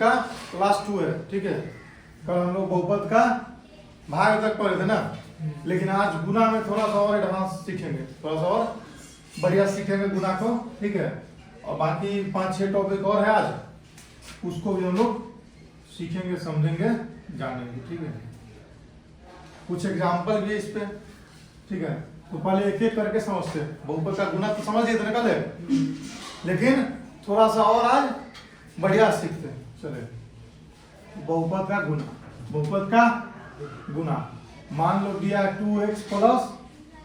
का क्लास 2 है, ठीक है। कल हम लोग बहुपद का भाग तक पढ़े थे ना, लेकिन आज गुना में थोड़ा सा और एडवांस सीखेंगे, थोड़ा सा और बढ़िया सीखेंगे गुना को, ठीक है। और बाकी 5-6 टॉपिक और है आज, उसको भी हम लोग सीखेंगे, समझेंगे, जानेंगे, ठीक है। कुछ एग्जाम्पल भी है इस पे, ठीक है। तो पहले एक एक करके समझते हैं। बहुपद का गुना तो समझ गए थे कल है, लेकिन थोड़ा सा और आज बढ़िया सीखते हैं। चले, बहुपद का गुना। बहुपद का गुना मान लो दिया 2x +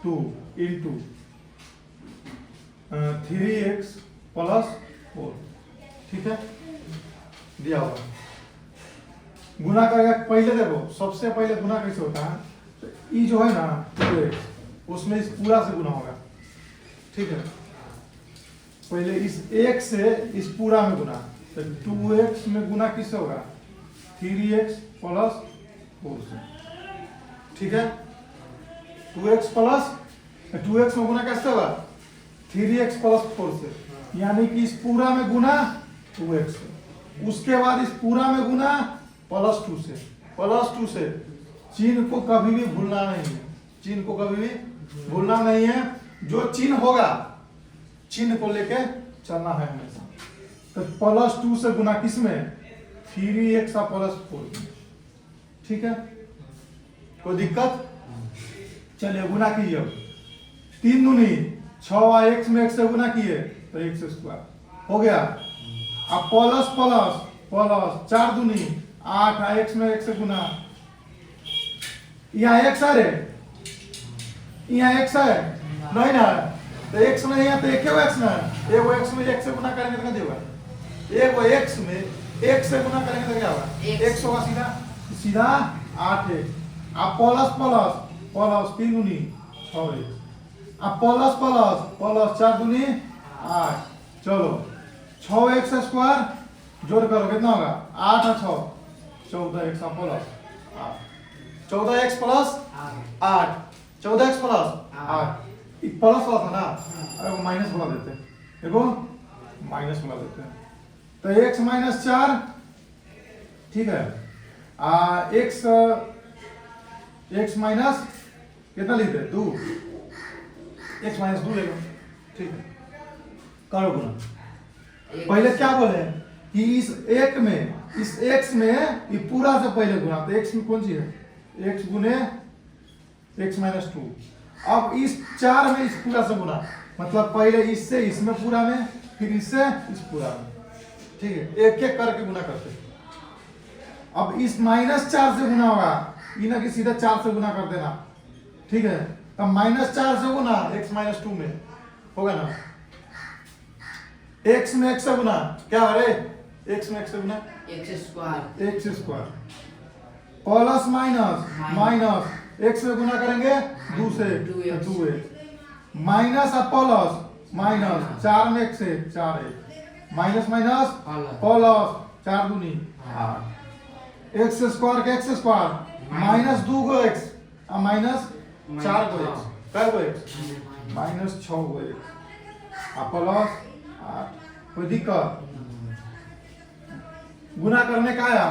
2 इंटू 3x + 4, ठीक है, दिया हुआ। गुना करेगा, पहले देखो सबसे पहले गुना कैसे होता है, तो ये जो है ना 2x, उसमें इस पूरा से गुना होगा, ठीक है। पहले इस 1 से इस पूरा में गुना, तो 2x में गुना किससे होगा, 3x + 4 से, ठीक है। 2x में गुना कैसे होगा, 3x + 4 से, यानी कि इस पूरा में गुना 2x से, उसके बाद इस पूरा में गुना +2 से, +2 से। चिन्ह को कभी भी भूलना नहीं है, चिन्ह को कभी भी भूलना नहीं है। जो चिन्ह होगा, चिन्ह को लेके चलना है हमेशा। तो +2 से गुना किसमें, 3x + 4, ठीक है। कोई दिक्कत, चलिए गुना कीजिए। 3 दूनी 6, x में 1 से गुना किए तो x² हो गया। अब प्लस 4 दूनी 8, x में 1 से गुना, यहाँ x है, यहाँ x है नहीं ना, तो x में यहाँ तो एक x ना, एगो x में 1 से गुना करेंगे तो क्या देगा, एगो x में 1 से गुना करेंगे तो क्या होगा, x होगा सीधा सीधा 8x। अब प्लस 3 दूनी 6x, अब प्लस 4 दूनी 8, चलो 6x² जोड़ करो कितना होगा, 8 और 6 14x + 8, 14x + 8, 14x + 8, प्लस वाला था ना, अरे माइनस वाला देते हैं, देखो माइनस वाला देते हैं, तो x - 4, ठीक है। x माइनस कितना लिखते हैं, 2, x - 2 ले लो, ठीक है। करो गुना। पहले क्या बोले कि इस एक में, इस x में ये पूरा से पहले गुना, तो x में कौन सी है, x गुने x - 2। अब इस 4 में इस पूरा से गुना, मतलब पहले इससे इसमें पूरा में, फिर इससे इस पूरा में, ठीक है। एक एक करके गुना करते हैं। अब इस -4 से गुना होगा, ये ना कि सीधा 4 से गुना कर देना, ठीक है। तब -4 से गुना x - 2 में होगा ना, x में 1 से गुना क्या है रे, x में 1 से गुना x² प्लस माइनस x में गुना करेंगे 2 से 2x, माइनस और प्लस 4 में 1 से 4x, माइनस प्लस 4 दूनी 8, x² के x² -2 गो x और -4 गो x, कै गो x, -6 गो x और प्लस 8। कोई दिक्कत, गुना करने का आया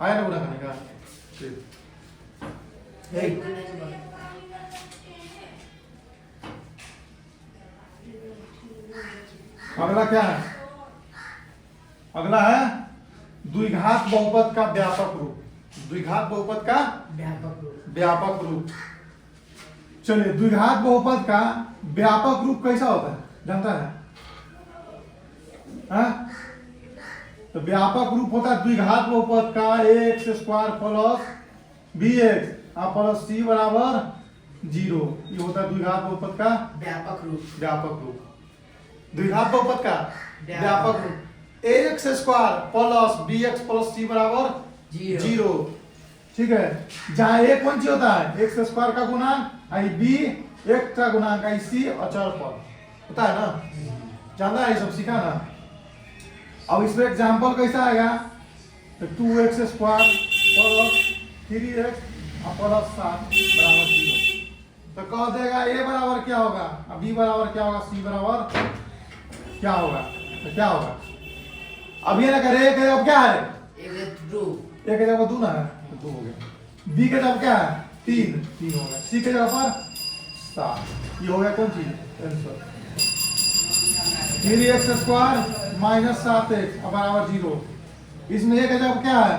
ना, गुना करने का, ठीक। अगला क्या है, अगला है द्विघात बहुपद का व्यापक रूप। द्विघात बहुपद का व्यापक रूप। चलिए, द्विघात बहुपद का व्यापक रूप कैसा होता है, जानता है, हाँ? तो व्यापक रूप होता है द्विघात बहुपद का x² + bx प्लस c = 0। ये होता है द्विघात बहुपद का व्यापक रूप। व्यापक रूप, द्विघात बहुपद का व्यापक रूप ax² + bx + c = 0, ठीक है। जहाँ a कौन सी होता है, x² का गुणांक, b x का गुणांक, c अचर पद होता है ना, जानना है, ये सब सीखा ना। अब इसमें एग्जाम्पल कैसा आएगा, तो 2x² + 3x + 7 = 0। तो कह देगा a बराबर क्या होगा, b बराबर क्या होगा, c बराबर क्या होगा, तो क्या होगा, अब ये ना करे एक है अब क्या है टू एक जगह पर 2 ना है तो 2 हो गया। बी के जगह क्या है 3 3 हो गया। सी के जगह पर 7 ये हो गया कौन चीज आंसर 3x² माइनस 7x बराबर 0। इसमें एक जगह क्या है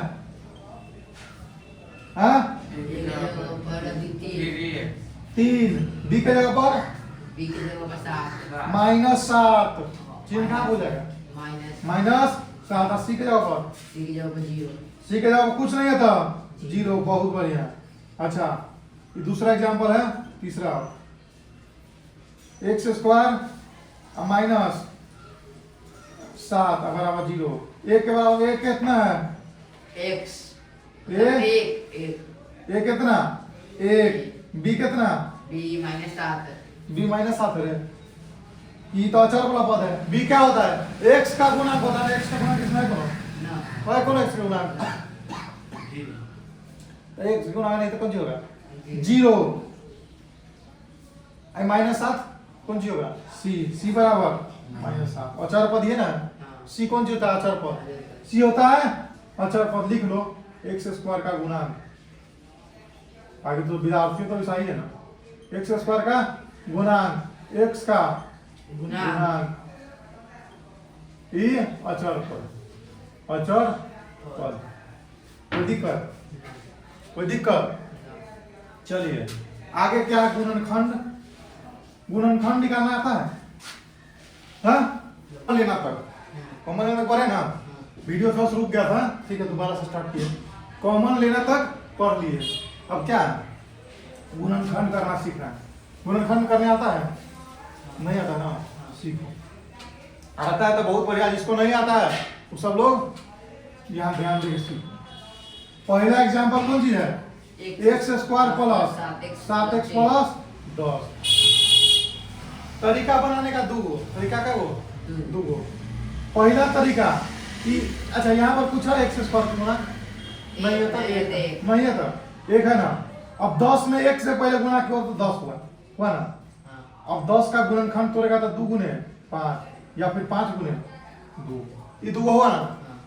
हाँ 3 बी के जगह पर बी की जगह पर 7 माइनस 7 चिन्ह कहाँ हो जाएगा माइनस माइनस 7 सी के जगह पर सी की जगह पर 0 सी के जगह पर कुछ नहीं है था 0 बहुत बढ़िया। अच्छा ये दूसरा एग्जांपल है तीसरा x² माइनस 7 बराबर 0 एक के बराबर एक कितना है x एक एक कितना एक बी कितना b माइनस 7 बी माइनस 7 है ये तो अचर वाला पद है। बी क्या होता है x का गुणक होता है। x का गुणक कितना है कौन ना है कौन x का गुणक x गुणा नहीं तो कौन सी होगा 0 आई माइनस 7 कौन सी होगा c बराबर माइनस 7 अचर पद है ना c कौन सी होता है अचर पद c होता है अचर पद लिख लो x² का गुणक आगे तो विद्यार्थियों तो ऐसा ही है ना x² का गुणक x का गुणक ये अचर पद अचर पद कोई दिक्कत चलिए आगे क्या है गुणनखंड निकालना आता है हाँ लेना तक कॉमन लेना पढ़े ना वीडियो थोड़ा सा रुक गया था ठीक है दोबारा से स्टार्ट किए कॉमन लेना तक पढ़ लिए। अब क्या है गुणनखंड करना सीखना है। गुणनखंड करने आता है नहीं आता ना सीखो आता है तो बहुत बढ़िया जिसको नहीं आता है वो सब लोग यहाँ ध्यान देके सीखो। पहला एग्जांपल कौन सी है x² प्लस 7x प्लस 10 तरीका बनाने का दो तरीका क्या वो दो पहला तरीका कि अच्छा यहाँ पर पूछा x² गुणा नहीं होता नहीं है तो एक है ना अब 10 में 1 से पहले गुणा किया तो 10 हुआ ना। अब 10 का गुणनखंड तोड़ेगा तो 2 गुने 5 या फिर 5 गुने 2 ये 2 हुआ ना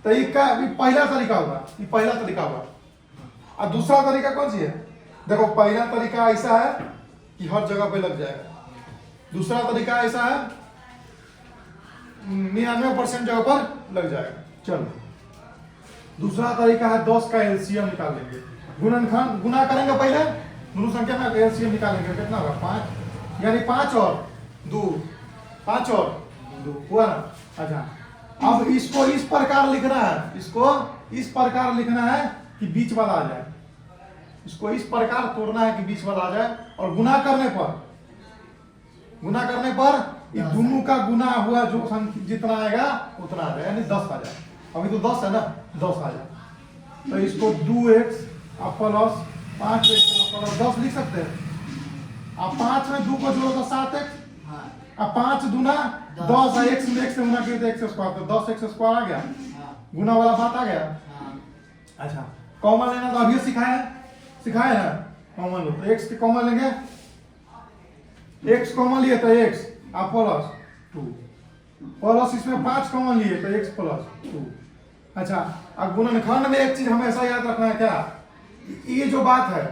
तो ये का पहला तरीका होगा ये पहला तरीका होगा। और दूसरा तरीका कौन सी है देखो पहला तरीका ऐसा है कि हर जगह पे लग जाएगा। दूसरा तरीका ऐसा है 99% जगह पर लग जाएगा। चलो दूसरा तरीका है 10 का एलसीएम निकाल लेंगे गुणनखंड गुना करेंगे पहले दोनों संख्या में एलसीएम निकालेंगे कितना होगा 5 यानी 5 और 2 5 और 2 हुआ ना। अच्छा अब इसको इस प्रकार लिखना है इसको इस प्रकार लिखना है कि बीच वाला आ जाए इसको इस प्रकार तोड़ना है कि बीच वाला आ जाए और गुना करने पर ये दोनों का गुना हुआ जो जितना आएगा उतना आ जाए यानी 10 आ जाए। अभी तो 10 है ना 10 आ जाए तो इसको 2x प्लस 5x प्लस 10 लिख सकते हैं। अब 5 में 2 को जोड़ो तो 7x अब 5 दूना 10 है x में x से गुना किया तो x² तो 10x² आ गया गुना वाला बात आ गया। अच्छा कॉमन लेना तो अभी सिखाया ना कॉमन लो तो x के कॉमन लेंगे x कॉमन लिए तो x आप प्लस 2 प्लस इसमें 5 कॉमन लिए तो x प्लस 2। अच्छा अब गुणनखंड में एक चीज हमेशा याद रखना है क्या ये जो बात है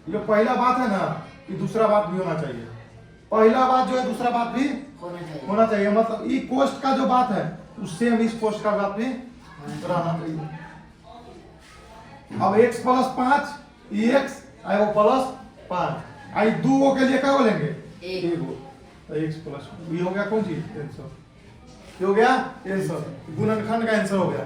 ये पहला बात है ना ये दूसरा बात भी होना चाहिए। पहला बात जो है दूसरा बात भी होना चाहिए मतलब ये कोष्ट का जो बात है उससे हम इस कोष्ट का बात भी रहना चाहिए। अब x प्लस 5 x आई वो प्लस 5 आई 2 के लिए क्या बोलेंगे 1 तो x प्लस ये हो गया कौन सी आंसर ये हो गया आंसर गुणनखंड का आंसर हो गया।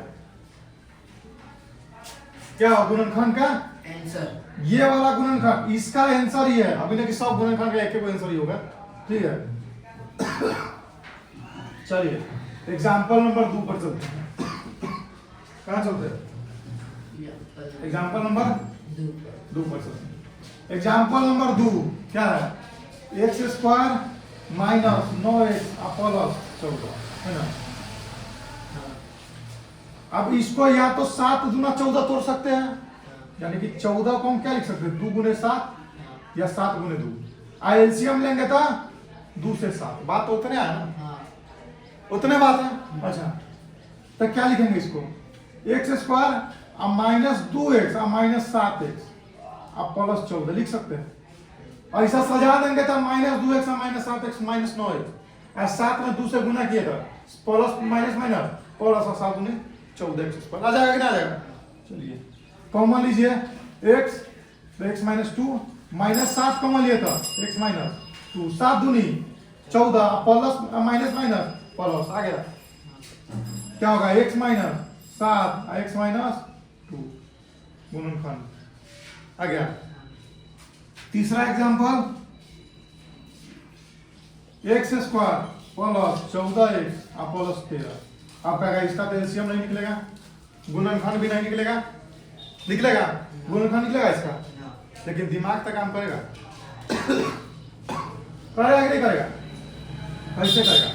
क्या गुणनखंड का आंसर ये वाला गुणनखंड इसका आंसर ही है अभी ना कि सब गुणनखंड का एक ही आंसर ही होगा ठीक है। चलिए एग्जांपल नंबर 2 पर चलते हैं कहां चलते हैं एग्जांपल नंबर 2 पर चलते हैं। एग्जांपल नंबर 2 क्या है x² माइनस 9x प्लस 14 है ना। अब इसको या तो 7 दूना 14 तोड़ सकते हैं यानी कि 14 को हम क्या लिख सकते हैं 2 गुने 7 या 7 गुने 2 एलसीएम लेंगे तो 2 से 7 बात तो उतने आया ना उतने बात है। अच्छा तो क्या लिखेंगे इसको एक्स स्क्वायर अब माइनस 2x और माइनस 7x अब प्लस 14 लिख सकते हैं। ऐसा सजा देंगे तो माइनस 2x और माइनस 7x माइनस 9x और 7 में 2 से गुना किया था प्लस माइनस माइनस प्लस और 7 गुने 14x स्क्वायर आ जाएगा कि ना आ जाएगा। चलिए कॉमन लीजिए x तो x माइनस 2 माइनस 7 कॉमन लिया था x माइनस 2 7 दूनी 14 प्लस माइनस माइनस प्लस आ गया क्या होगा x माइनस 7 x माइनस 2 गुणनखंड आ गया। तीसरा example x square plus 14x plus 13 अब क्या इसका तो एलसीएम नहीं निकलेगा गुणनखंड भी नहीं निकलेगा निकलेगा गुणनखंड निकलेगा इसका लेकिन दिमाग तक काम करेगा करेगा कि नहीं करेगा कैसे करेगा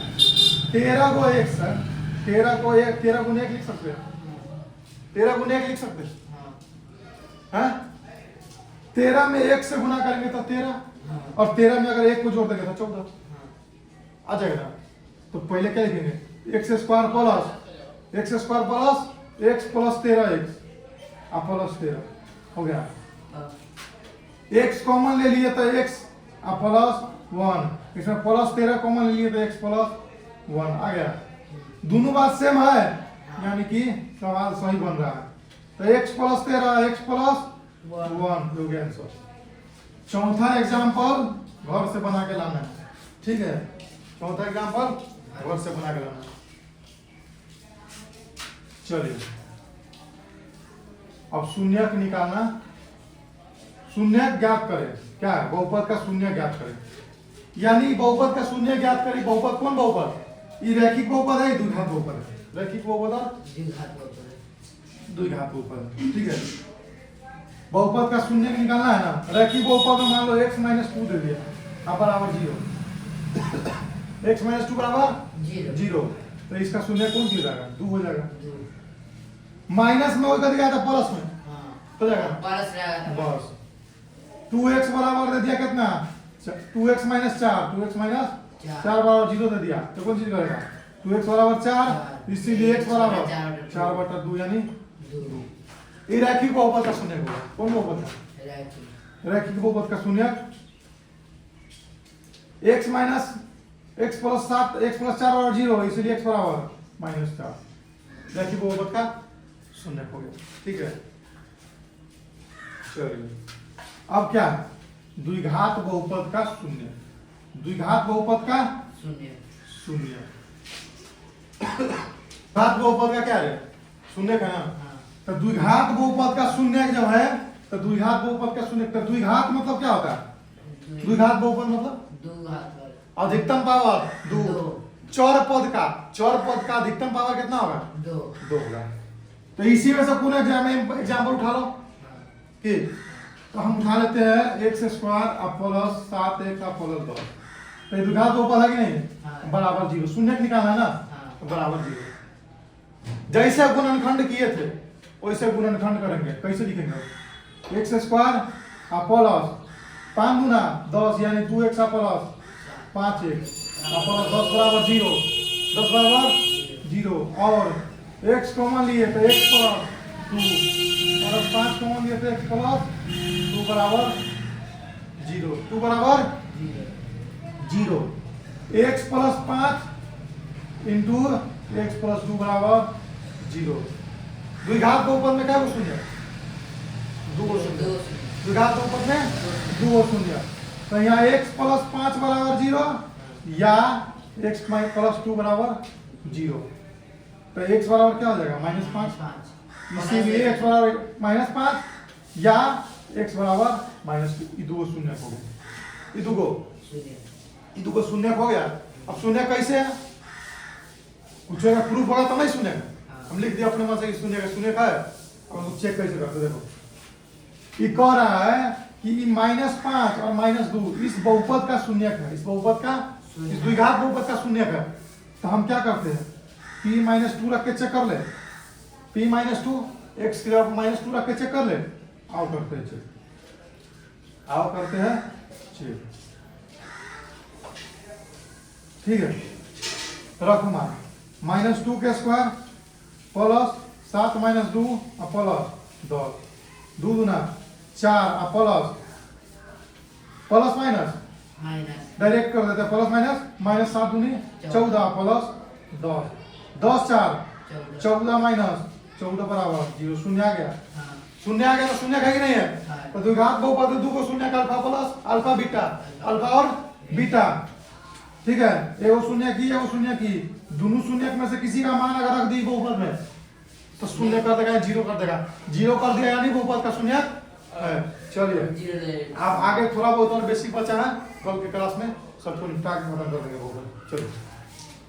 13 को 1 सर 13 को 1 13 गुने 1 लिख सकते हैं 13 गुने 1 लिख सकते हैं 13 में 1 से गुना करेंगे तो 13 और 13 में अगर 1 को जोड़ देंगे तो 14 आ जाएगा ना। तो पहले क्या लिखेंगे x square plus x plus 13x plus 13 हो गया। x कॉमन ले लिए तो x प्लस 1 इसमें प्लस 13 कॉमन ले लिए तो x प्लस 1 आ गया। दोनों बात सेम है यानी कि सवाल सही बन रहा है तो x प्लस 13 x प्लस 1 हो गया आंसर। चौथा एग्जांपल घर से बना के लाना है ठीक है। चौथा एग्जांपल घर से बना के लाना है। चलिए अब शून्यक निकालना शून्यक ज्ञात करें क्या है बहुपद का शून्य ज्ञात करें यानी बहुपद का शून्य ज्ञात करें। बहुपद कौन बहुपद ये रैखिक बहुपद है द्विघात बहुपद है रैखिक बहुपद और द्विघात बहुपद ठीक है। बहुपद का शून्य निकालना है ना रैखिक बहुपद में मान लो x माइनस 2 दे दिया अब बराबर 0 x माइनस 2 बराबर 0 तो इसका शून्य कौन सी हो जाएगा 2 हो जाएगा माइनस में होकर दिया था प्लस में तो जाएगा प्लस रहेगा बस 2x बराबर दे दिया कितना 2x माइनस 4 2x माइनस 4 बराबर 0 दे दिया तो कौन चीज करेगा 2x बराबर 4 इसीलिए x बराबर 4 बटा 2 यानी 2 ये रैखिक बहुपद का शून्य होगा कौन बहुपद है रैखिक बहुपद का शून्य x minus x plus 7 x plus 4 बराबर 0 इसलिए x बराबर माइनस 4 रैखिक बहुपद का शून्य हो गया ठीक है। चलिए अब क्या द्विघात बहुपद का शून्य द्विघात बहुपद का शून्य घात बहुपद का क्या है शून्य का ना तो द्विघात बहुपद का शून्य जो है तो द्विघात बहुपद का शून्य तो द्विघात मतलब क्या होता है द्विघात बहुपद मतलब अधिकतम पावर 2 चौर पद का अधिकतम पावर कितना होगा 2 होगा। तो इसी में से कौन एग्जाम्पल उठा लो कि तो हम उठा लेते हैं x square plus 7x plus 10 तो ये द्विघात बहुपद है कि नहीं बराबर 0 शून्य निकालना है ना तो बराबर 0 जैसे गुणनखंड किए थे वैसे गुणनखंड करेंगे कैसे लिखेंगे x स्क्वायर प्लस 5 गुना 10 यानी 2x प्लस 5x प्लस 10 बराबर 0 10 बराबर 0 और x कॉमन लिए तो x प्लस 2 और 5 कॉमन लिए तो x प्लस 2 बराबर 0 2 बराबर 0 x plus 5 into x plus 2 बराबर 0 द्विघात बहुपद में क्या शून्य 2 शून्य द्विघात बहुपद में 2 शून्य तो यहाँ x प्लस 5 बराबर 0 या x प्लस 2 बराबर 0 तो x बराबर क्या हो जाएगा -5 इसीलिए x बराबर -5 या x बराबर -2 दो शून्य हो गए ये दो शून्य हो गया। अब शून्य कैसे है कुछ प्रूफ होगा तो नहीं शून्य हम लिख दिया अपने मन से शून्य का है। अब हम चेक कैसे करते देखो ये कह रहा है कि -5 और -2 इस बहुपद का शून्य है इस बहुपद का इस द्विघात बहुपद का शून्य है तो हम क्या करते हैं p-2 रख के चेक कर ले p-2 x की जगह -2 रख के चेक कर ले आओ करते हैं चेक आओ करते हैं चेक ठीक है रखो मान -2 के स्क्वायर प्लस 7 माइनस 2 और प्लस 10 2 दूना 4 और प्लस माइनस माइनस डायरेक्ट कर देते हैं प्लस माइनस माइनस 7 दूनी 14 प्लस 10 10 4 14 माइनस 14 बराबर 0 शून्य आ गया हाँ शून्य आ गया तो शून्य है कि नहीं है हाँ। तो द्विघात बहुपद है, 2 को शून्य का alpha plus alpha beta alpha और बीटा ठीक है एगो शून्य की एगो शून्य की दोनों शून्य में से किसी का मान अगर रख दी बहुपद में तो शून्य कर देगा 0 कर देगा 0 कर दिया यानी बहुपद का शून्य है चलिए जीरो अब आगे थोड़ा बहुत और बेसिक बचा है कल के क्लास में सबको निपटा के खत्म कर देंगे बहुपद चलिए